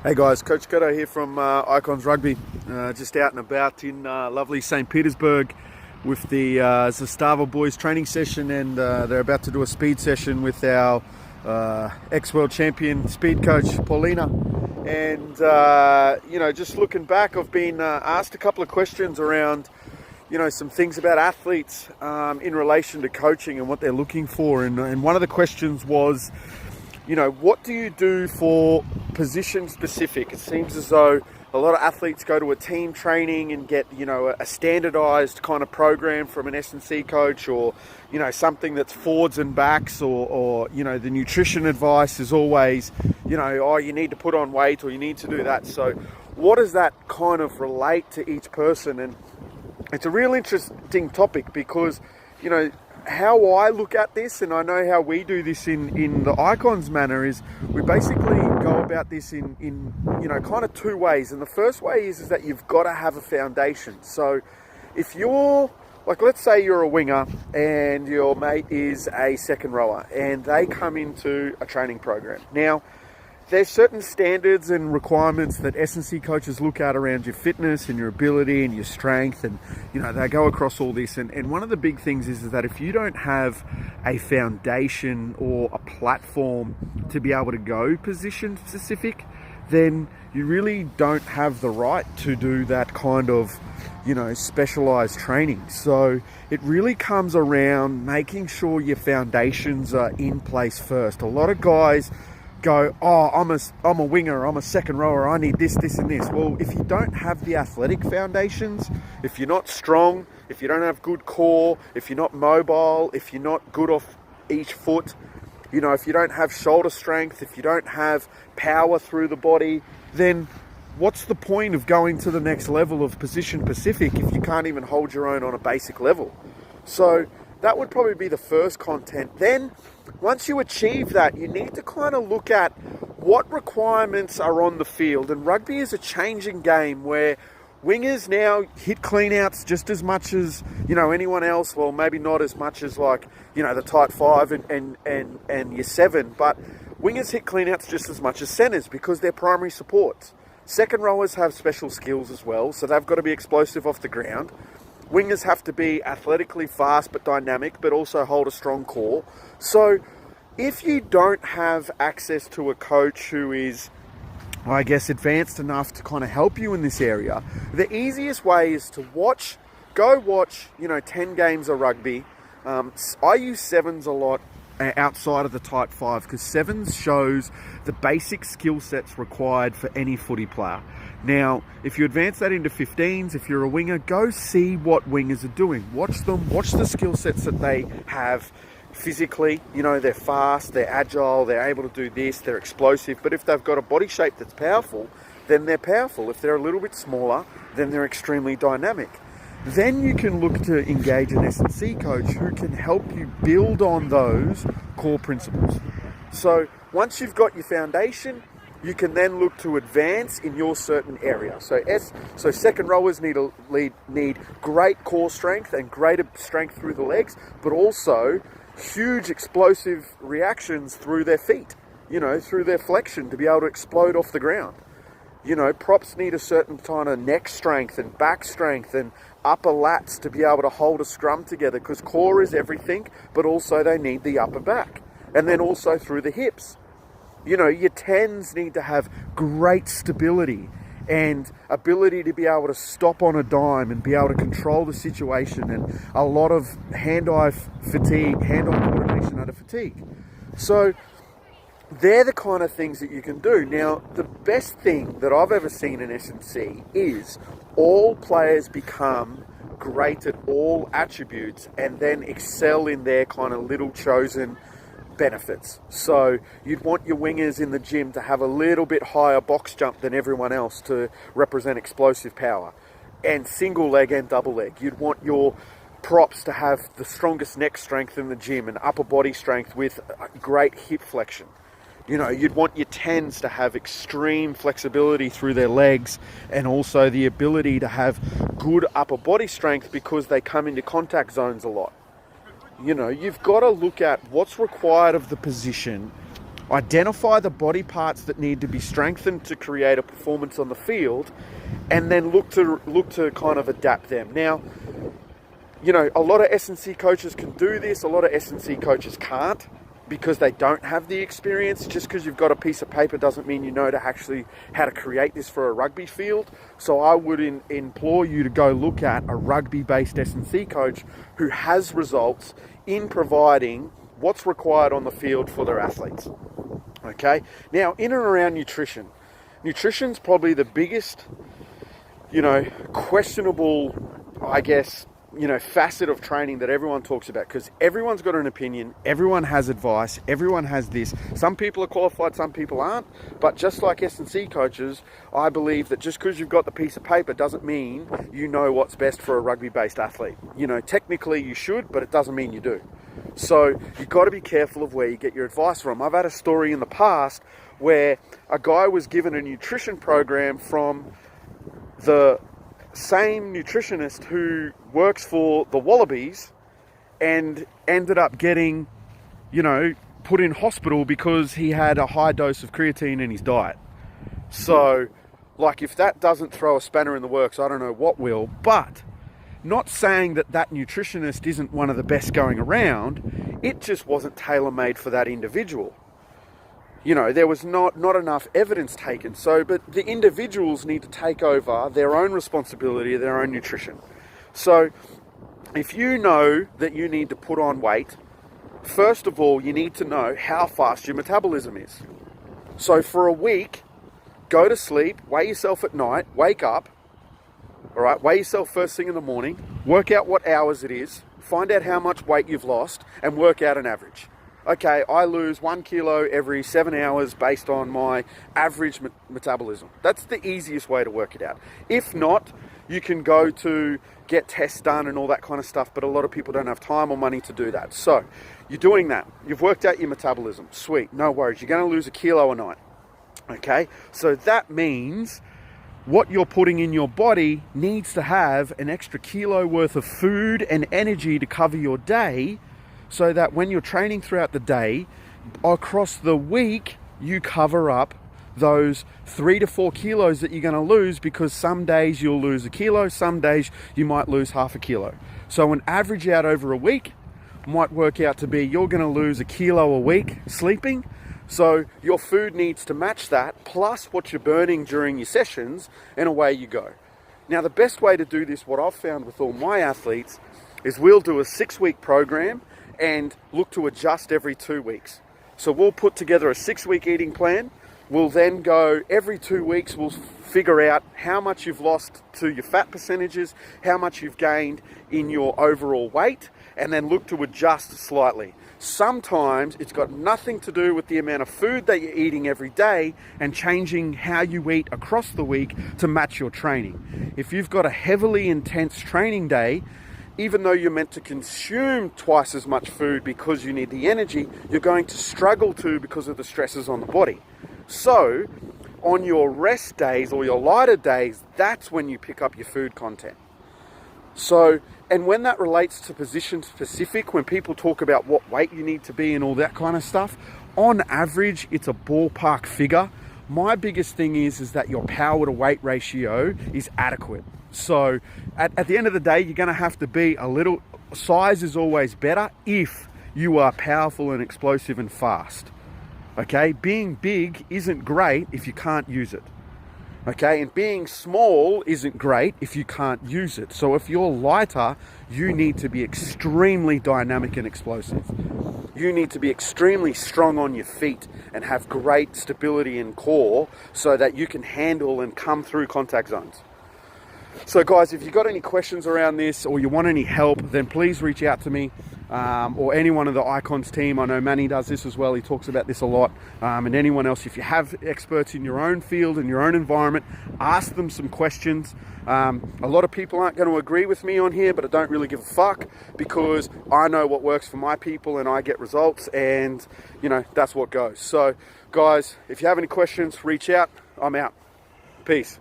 Hey guys, Coach Cotto here from Icons Rugby. Just out and about in lovely St. Petersburg with the Zastava boys training session, and they're about to do a speed session with our ex-world champion speed coach, Paulina. And, just looking back, I've been asked a couple of questions around, some things about athletes in relation to coaching and what they're looking for. And one of the questions was, what do you do for position specific? It seems as though a lot of athletes go to a team training and get, a standardized kind of program from an S&C coach, or, something that's forwards and backs, or the nutrition advice is always, you need to put on weight or you need to do that. So what does that kind of relate to each person? And it's a real interesting topic because, how I look at this, and I know how we do this in the Icons manner, is we basically go about this in kind of two ways. And the first way is that you've got to have a foundation. So if you're, let's say you're a winger and your mate is a second rower and they come into a training program. Now, there's certain standards and requirements that S&C coaches look at around your fitness and your ability and your strength, and they go across all this. And one of the big things is that if you don't have a foundation or a platform to be able to go position specific, then you really don't have the right to do that kind of specialized training. So it really comes around making sure your foundations are in place first. A lot of guys go, I'm a winger, I'm a second rower, I need this, and this. Well, if you don't have the athletic foundations, if you're not strong, if you don't have good core, if you're not mobile, if you're not good off each foot, if you don't have shoulder strength, if you don't have power through the body, then what's the point of going to the next level of position specific if you can't even hold your own on a basic level? So that would probably be the first content. Then, once you achieve that, you need to kind of look at what requirements are on the field. And rugby is a changing game where wingers now hit cleanouts just as much as, anyone else. Well, maybe not as much as the tight five and your seven, but wingers hit cleanouts just as much as centers because they're primary supports. Second rowers have special skills as well, so they've got to be explosive off the ground. Wingers have to be athletically fast but dynamic, but also hold a strong core. So if you don't have access to a coach who is, advanced enough to kind of help you in this area, the easiest way is to go watch 10 games of rugby. I use sevens a lot outside of the tight five because sevens shows the basic skill sets required for any footy player. Now, if you advance that into 15s, if you're a winger, go see what wingers are doing. Watch them, watch the skill sets that they have physically. They're fast, they're agile, they're able to do this, they're explosive. But if they've got a body shape that's powerful, then they're powerful. If they're a little bit smaller, then they're extremely dynamic. Then you can look to engage an S&C coach who can help you build on those core principles. So once you've got your foundation, you can then look to advance in your certain area. So second rowers need great core strength and greater strength through the legs, but also huge explosive reactions through their feet, through their flexion to be able to explode off the ground. Props need a certain kind of neck strength and back strength and upper lats to be able to hold a scrum together, because core is everything, but also they need the upper back. And then also through the hips. Your tens need to have great stability and ability to be able to stop on a dime and be able to control the situation, and a lot of hand-eye coordination under fatigue. So they're the kind of things that you can do. Now, the best thing that I've ever seen in S&C is all players become great at all attributes and then excel in their kind of little chosen benefits. So you'd want your wingers in the gym to have a little bit higher box jump than everyone else to represent explosive power, and single leg and double leg. You'd want your props to have the strongest neck strength in the gym and upper body strength with great hip flexion. You'd want your tens to have extreme flexibility through their legs and also the ability to have good upper body strength because they come into contact zones a lot. You've got to look at what's required of the position identify the body parts that need to be strengthened to create a performance on the field, and then look to kind of adapt them. Now, you know, a lot of S&C coaches can do this, a lot of S&C coaches can't, because they don't have the experience. Just because you've got a piece of paper doesn't mean you know how to create this for a rugby field. So I would implore you to go look at a rugby-based S&C coach who has results in providing what's required on the field for their athletes. Okay? Now, in and around nutrition. Nutrition's probably the biggest, you know, questionable, I guess, you know, facet of training that everyone talks about, because everyone's got an opinion, everyone has advice, everyone has this. Some people are qualified, some people aren't. But just like S&C coaches, I believe that just because you've got the piece of paper doesn't mean you know what's best for a rugby-based athlete. You know, technically you should, but it doesn't mean you do. So you've got to be careful of where you get your advice from. I've had a story in the past where a guy was given a nutrition program from the same nutritionist who works for the Wallabies, and ended up getting, you know, put in hospital because he had a high dose of creatine in his diet. So, like, if that doesn't throw a spanner in the works, I don't know what will. But not saying that that nutritionist isn't one of the best going around, it just wasn't tailor-made for that individual. You know, there was not enough evidence taken. So, but the individuals need to take over their own responsibility, their own nutrition. So, if you know that you need to put on weight, first of all, you need to know how fast your metabolism is. So for a week, go to sleep, weigh yourself at night, wake up, all right, weigh yourself first thing in the morning, work out what hours it is, find out how much weight you've lost, and work out an average. Okay, I lose 1 kilo every 7 hours based on my average metabolism. That's the easiest way to work it out. If not, you can go to get tests done and all that kind of stuff, but a lot of people don't have time or money to do that. So, you're doing that. You've worked out your metabolism. Sweet, no worries. You're going to lose 1 kilo a night. Okay, so that means what you're putting in your body needs to have an extra kilo worth of food and energy to cover your day, so that when you're training throughout the day, across the week, you cover up those 3 to 4 kilos that you're going to lose, because some days you'll lose 1 kilo, some days you might lose half a kilo. So an average out over a week might work out to be you're going to lose 1 kilo a week sleeping. So your food needs to match that, plus what you're burning during your sessions, and away you go. Now, the best way to do this, what I've found with all my athletes, is we'll do a 6-week program and look to adjust every 2 weeks. So we'll put together a 6-week eating plan. We'll then go every 2 weeks, we'll figure out how much you've lost to your fat percentages, how much you've gained in your overall weight, and then look to adjust slightly. Sometimes it's got nothing to do with the amount of food that you're eating every day and changing how you eat across the week to match your training. If you've got a heavily intense training day, even though you're meant to consume twice as much food because you need the energy, you're going to struggle to because of the stresses on the body. So, on your rest days or your lighter days, that's when you pick up your food content. So, and when that relates to position specific, when people talk about what weight you need to be and all that kind of stuff, on average, it's a ballpark figure. My biggest thing is that your power to weight ratio is adequate. So at the end of the day, you're going to have to be a little, size is always better if you are powerful and explosive and fast. Okay, being big isn't great if you can't use it. Okay, and being small isn't great if you can't use it. So if you're lighter, you need to be extremely dynamic and explosive. You need to be extremely strong on your feet and have great stability in core so that you can handle and come through contact zones. So guys, if you've got any questions around this or you want any help, then please reach out to me or any one of the Icons team. I know Manny does this as well. He talks about this a lot. And anyone else, if you have experts in your own field, in your own environment, ask them some questions. A lot of people aren't going to agree with me on here, but I don't really give a fuck, because I know what works for my people and I get results, and you know, that's what goes. So guys, if you have any questions, reach out. I'm out. Peace.